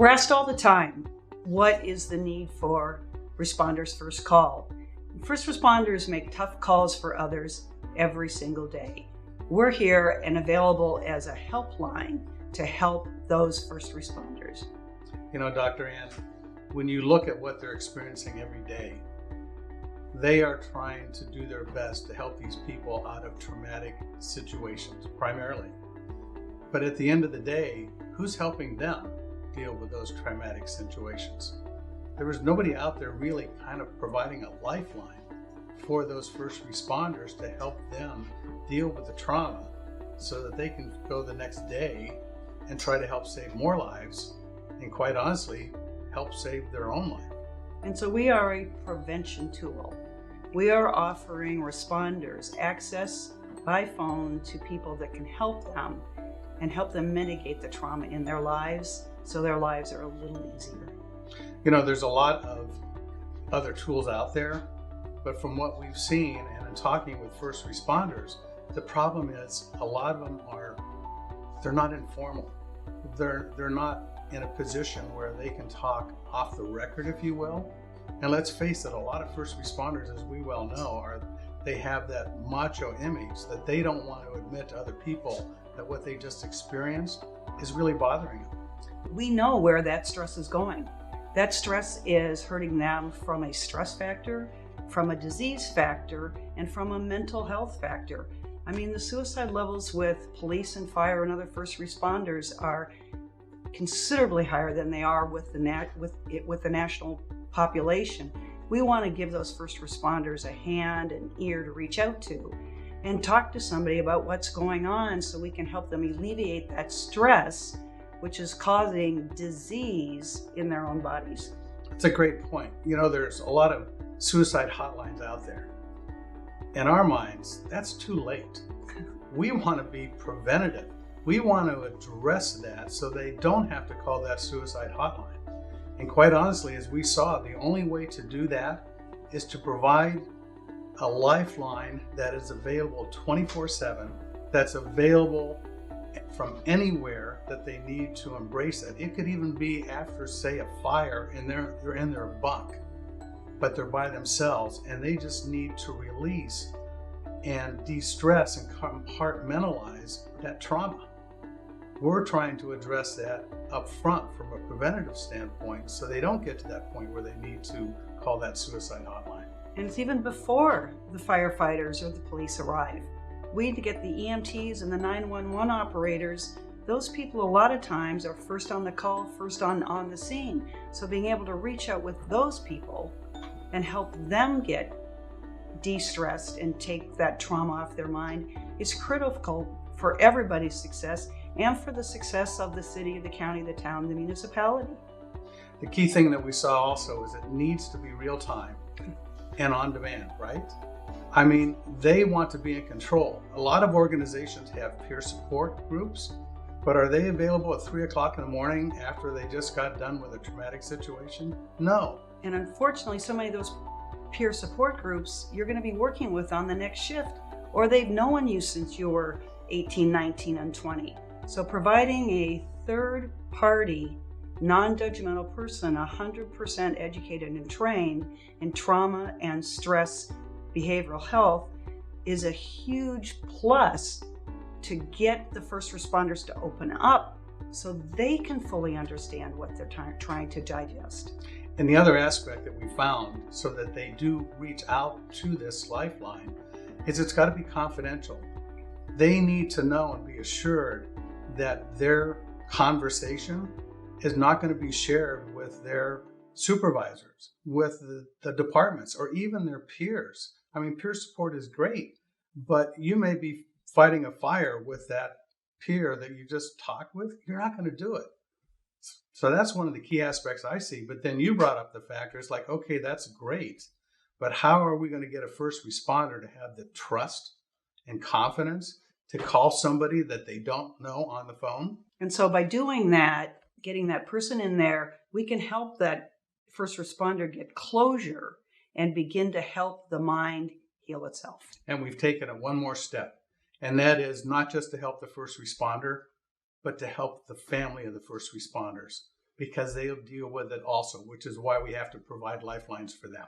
We're asked all the time, what is the need for responders first call? First responders make tough calls for others every single day. We're here and available as a helpline to help those first responders. You know, Dr. Ann, when you look at what they're experiencing every day, they are trying to do their best to help these people out of traumatic situations, primarily. But at the end of the day, who's helping them deal with those traumatic situations? There was nobody out there really kind of providing a lifeline for those first responders to help them deal with the trauma so that they can go the next day and try to help save more lives and, quite honestly, help save their own life. And so we are a prevention tool. We are offering responders access by phone to people that can help them and help them mitigate the trauma in their lives so their lives are a little easier. You know, there's a lot of other tools out there, but from what we've seen and in talking with first responders, the problem is a lot of them they're not informal. They're not in a position where they can talk off the record, if you will. And let's face it, a lot of first responders, as we well know, they have that macho image that they don't want to admit to other people that what they just experienced is really bothering them. We know where that stress is going. That stress is hurting them from a stress factor, from a disease factor, and from a mental health factor. I mean, the suicide levels with police and fire and other first responders are considerably higher than they are with the national population. We want to give those first responders a hand and ear to reach out to and talk to somebody about what's going on so we can help them alleviate that stress, which is causing disease in their own bodies. It's a great point. You know, there's a lot of suicide hotlines out there. In our minds, that's too late. We want to be preventative. We want to address that so they don't have to call that suicide hotline. And quite honestly, as we saw, the only way to do that is to provide a lifeline that is available 24/7, that's available from anywhere that they need to embrace it. It could even be after, say, a fire and they're in their bunk, but they're by themselves and they just need to release and de-stress and compartmentalize that trauma. We're trying to address that up front from a preventative standpoint so they don't get to that point where they need to call that suicide hotline. And it's even before the firefighters or the police arrive. We need to get the EMTs and the 911 operators. Those people a lot of times are first on the call, first on the scene. So being able to reach out with those people and help them get de-stressed and take that trauma off their mind is critical for everybody's success and for the success of the city, the county, the town, the municipality. The key thing that we saw also is it needs to be real time and on demand, right? I mean, they want to be in control. A lot of organizations have peer support groups, but are they available at 3 o'clock in the morning after they just got done with a traumatic situation? No. And unfortunately, so many of those peer support groups you're going to be working with on the next shift, or they've known you since you were 18, 19, and 20. So providing a third party, non-judgmental person, 100% educated and trained in trauma and stress behavioral health is a huge plus to get the first responders to open up so they can fully understand what they're trying to digest. And the other aspect that we found so that they do reach out to this lifeline is it's got to be confidential. They need to know and be assured that their conversation is not going to be shared with their supervisors, with the departments, or even their peers. I mean, peer support is great, but you may be fighting a fire with that peer that you just talked with. You're not going to do it. So that's one of the key aspects I see. But then you brought up the factors like, okay, that's great, but how are we going to get a first responder to have the trust and confidence to call somebody that they don't know on the phone? And so by doing that, getting that person in there, we can help that first responder get closure and begin to help the mind heal itself. And we've taken it one more step, and that is not just to help the first responder, but to help the family of the first responders. because they'll deal with it also, which is why we have to provide lifelines for them.